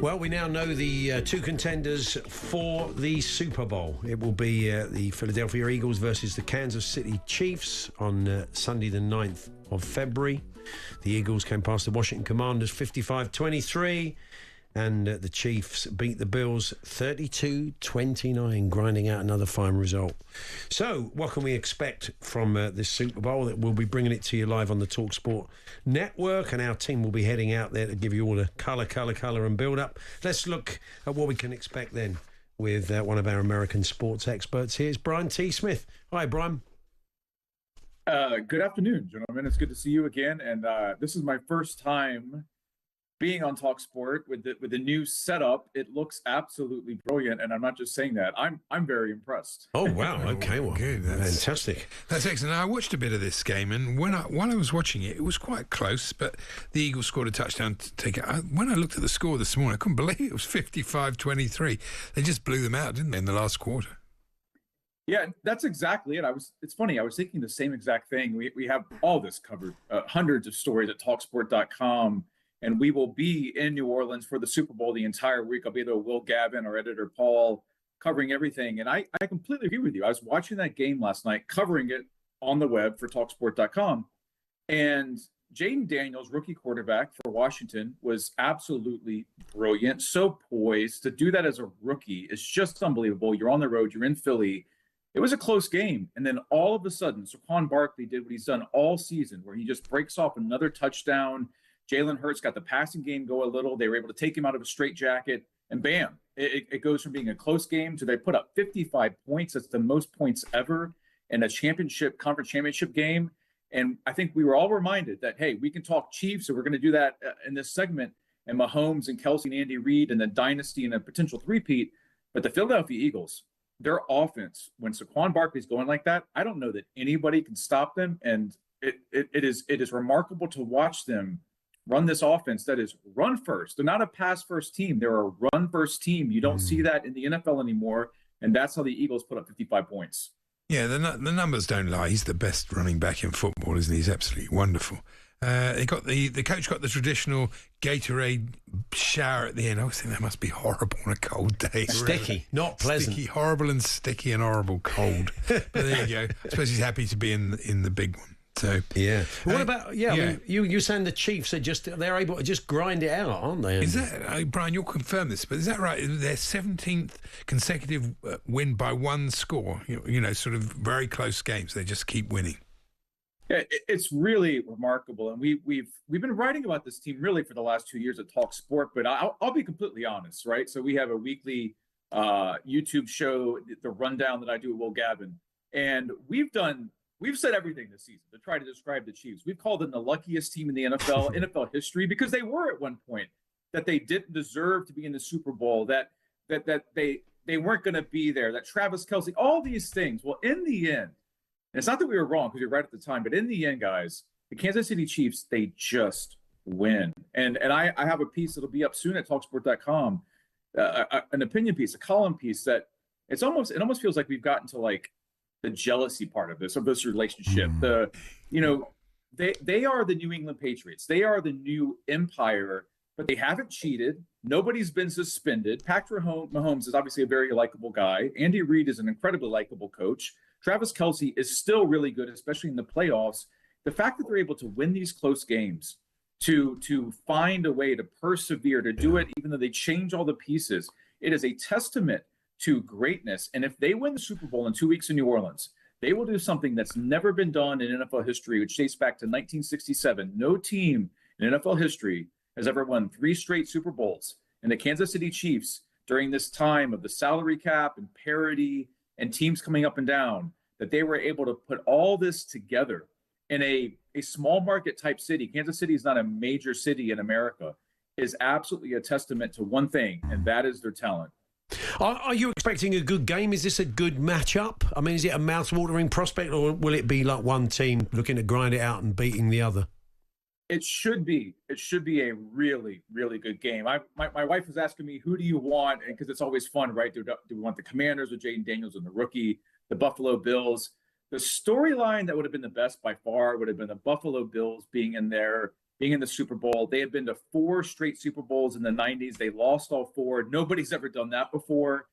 Well, we now know the two contenders for the Super Bowl. It will be the Philadelphia Eagles versus the Kansas City Chiefs on Sunday the 9th of February. The Eagles came past the Washington Commanders 55-23, and the Chiefs beat the Bills 32-29, grinding out another fine result. So, what can we expect from this Super Bowl? That we'll be bringing it to you live on the talkSPORT network, and our team will be heading out there to give you all the colour and build-up. Let's look at what we can expect then with one of our American sports experts. Here's Brian T. Smith. Hi, Brian. Good afternoon, gentlemen. It's good to see you again, and this is my first time being on talkSPORT with the new setup. It looks absolutely brilliant, and I'm not just saying that. I'm very impressed. Oh wow! Okay, well, good. Fantastic. That's excellent. I watched a bit of this game, and while I was watching it, it was quite close. But the Eagles scored a touchdown to take it. When I looked at the score this morning, I couldn't believe it was 55-23. They just blew them out, didn't they, in the last quarter? Yeah, that's exactly it. It's funny. I was thinking the same exact thing. We have all this covered, hundreds of stories at talkSPORT.com. And we will be in New Orleans for the Super Bowl the entire week. I'll be there with Will Gavin, our editor Paul, covering everything. And I completely agree with you. I was watching that game last night, covering it on the web for talkSPORT.com. And Jaden Daniels, rookie quarterback for Washington, was absolutely brilliant. So poised. To do that as a rookie is just unbelievable. You're on the road. You're in Philly. It was a close game. And then all of a sudden, Saquon Barkley did what he's done all season, where he just breaks off another touchdown. Jalen Hurts got the passing game go a little. They were able to take him out of a straitjacket, and bam, it goes from being a close game to they put up 55 points. That's the most points ever in a conference championship game. And I think we were all reminded that, hey, we can talk Chiefs, so we're going to do that in this segment, and Mahomes and Kelsey and Andy Reid and the dynasty and a potential three-peat. But the Philadelphia Eagles, their offense, when Saquon Barkley's going like that, I don't know that anybody can stop them. And it is remarkable to watch them run this offense that is run first. They're not a pass first team. They're a run first team. You don't see that in the NFL anymore. And that's how the Eagles put up 55 points. Yeah, the numbers don't lie. He's the best running back in football, isn't he? He's absolutely wonderful. The coach got the traditional Gatorade shower at the end. I always think that must be horrible on a cold day. Sticky, really. Not pleasant. Sticky, horrible and sticky and horrible cold. But there you go. I suppose he's happy to be in the big one. So yeah. What about I mean, you're saying the Chiefs they're able to just grind it out, aren't they? Is that Brian? You'll confirm this, but is that right? Their 17th consecutive win by one score. You know, sort of very close games. They just keep winning. Yeah, it's really remarkable, and we've been writing about this team really for the last 2 years at talkSPORT. But I'll be completely honest, right? So we have a weekly YouTube show, the rundown that I do with Will Gavin, and We've said everything this season to try to describe the Chiefs. We've called them the luckiest team in the NFL history, because they were at one point that they didn't deserve to be in the Super Bowl, that they weren't going to be there, that Travis Kelce, all these things. Well, in the end, and it's not that we were wrong because we were right at the time, but in the end, guys, the Kansas City Chiefs, they just win. And I have a piece that'll be up soon at talkSPORT.com, an opinion piece, a column piece that it almost feels like we've gotten to like the jealousy part of this relationship. They are the New England Patriots. They are the new empire, but they haven't cheated. Nobody's been suspended. Patrick Mahomes is obviously a very likable guy. Andy Reid is an incredibly likable coach. Travis Kelce is still really good, especially in the playoffs. The fact that they're able to win these close games, to find a way to persevere, to do it even though they change all the pieces, it is a testament to greatness. And if they win the Super Bowl in 2 weeks in New Orleans, they will do something that's never been done in NFL history, which dates back to 1967. No team in NFL history has ever won 3 straight Super Bowls. And the Kansas City Chiefs, during this time of the salary cap and parity and teams coming up and down, that they were able to put all this together in a small market type city. Kansas City is not a major city in America, is absolutely a testament to one thing, and that is their talent. Are you expecting a good game? Is this a good matchup? I mean, is it a mouth-watering prospect, or will it be like one team looking to grind it out and beating the other? It should be a really, really good game. My wife was asking me, who do you want? And because it's always fun, right? Do we want the Commanders with Jaden Daniels and the rookie, the Buffalo Bills? The storyline that would have been the best by far would have been the Buffalo Bills being in there being in the Super Bowl. They had been to 4 straight Super Bowls in the 90s. They lost all 4. Nobody's ever done that before.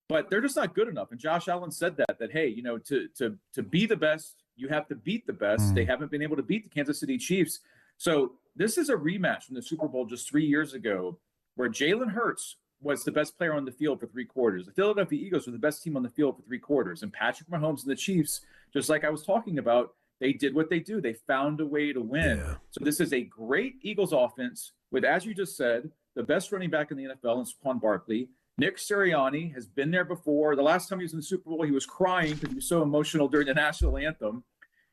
But they're just not good enough. And Josh Allen said that hey, you know, to be the best, you have to beat the best. They haven't been able to beat the Kansas City Chiefs. So this is a rematch from the Super Bowl just 3 years ago, where Jalen Hurts was the best player on the field for 3 quarters. The Philadelphia Eagles were the best team on the field for 3 quarters. And Patrick Mahomes and the Chiefs, just like I was talking about, they did what they do. They found a way to win. Yeah. So this is a great Eagles offense with, as you just said, the best running back in the NFL in Saquon Barkley. Nick Sirianni has been there before. The last time he was in the Super Bowl, he was crying because he was so emotional during the national anthem.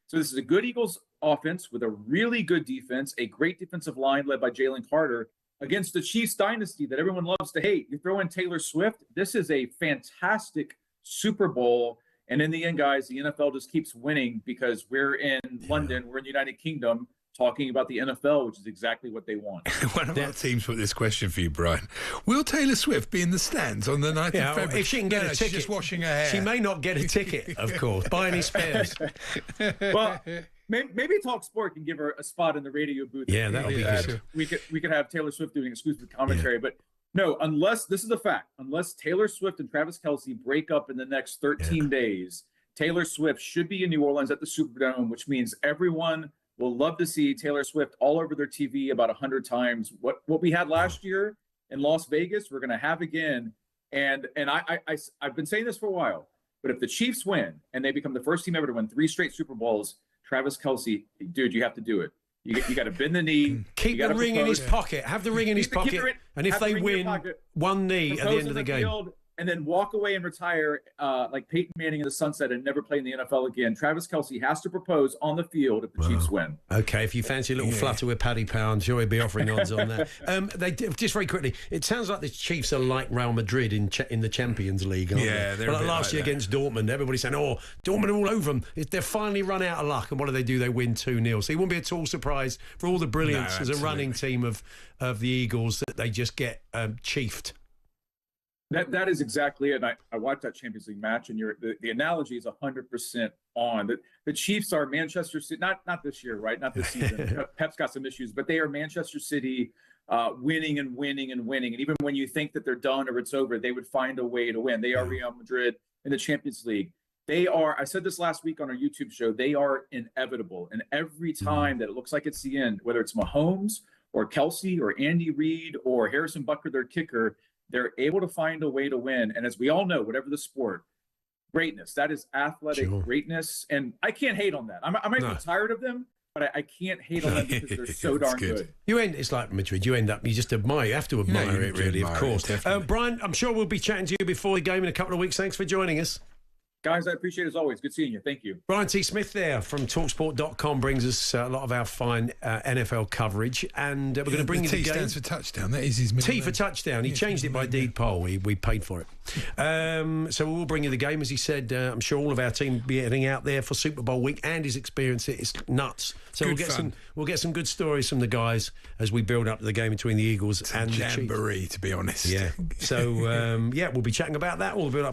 So this is a good Eagles offense with a really good defense, a great defensive line led by Jalen Carter against the Chiefs dynasty that everyone loves to hate. You throw in Taylor Swift. This is a fantastic Super Bowl. And in the end, guys, the NFL just keeps winning because we're in London, we're in the United Kingdom, talking about the NFL, which is exactly what they want. One of our teams put this question for you, Brian. Will Taylor Swift be in the stands on the 9th of February? If she can get a ticket. She's just washing her hair. She may not get a ticket, of course. Buy any spares. Well, maybe talkSPORT can give her a spot in the radio booth. Yeah, that'll be good. Sure. We could have Taylor Swift doing exclusive commentary. But no, unless, this is a fact, unless Taylor Swift and Travis Kelce break up in the next 13 days, Taylor Swift should be in New Orleans at the Superdome, which means everyone will love to see Taylor Swift all over their TV about 100 times. What we had last year in Las Vegas, we're going to have again. And I've been saying this for a while, but if the Chiefs win and they become the first team ever to win 3 straight Super Bowls, Travis Kelce, dude, you have to do it. You got to bend the knee. Keep the ring in his pocket. Have the ring in his pocket. And if they win, one knee at the end of the game. And then walk away and retire like Peyton Manning in the sunset and never play in the NFL again. Travis Kelce has to propose on the field if the Chiefs win. Okay, if you fancy a little flutter with Paddy Power, I'm sure he'll be offering odds on that. Just very quickly, it sounds like the Chiefs are like Real Madrid in the Champions League, aren't they? They're like last year against Dortmund, everybody's saying, oh, Dortmund are all over them. They're finally run out of luck, and what do? They win 2-0. So it won't be at all surprised for all the brilliance as a running team of the Eagles that they just get chiefed. That is exactly it. I watched that Champions League match, and the analogy is 100% on. The Chiefs are Manchester City, not this year, right? Not this season. Pep's got some issues, but they are Manchester City, winning and winning and winning. And even when you think that they're done or it's over, they would find a way to win. They are Real Madrid in the Champions League. They are, I said this last week on our YouTube show, they are inevitable. And every time that it looks like it's the end, whether it's Mahomes or Kelce or Andy Reid or Harrison Butker, their kicker, they're able to find a way to win. And as we all know, whatever the sport, greatness, that is athletic greatness. And I can't hate on that. I might be tired of them, but I can't hate on them because they're so darn good. It's like Madrid. You end up, you just admire. You have to admire it, really, of course. Brian, I'm sure we'll be chatting to you before the game in a couple of weeks. Thanks for joining us. Guys, I appreciate it as always. Good seeing you. Thank you. Brian T. Smith there from talkSPORT.com brings us a lot of our fine NFL coverage. And we're going to bring you the game. T stands for touchdown. That is his middle name. T for touchdown. He changed it by deed poll. We paid for it. So we'll bring you the game. As he said, I'm sure all of our team will be heading out there for Super Bowl week, and his experience is nuts. So we'll get some good stories from the guys as we build up to the game between the Eagles and the Chiefs. Jamboree, to be honest. Yeah. So, we'll be chatting about that all the build up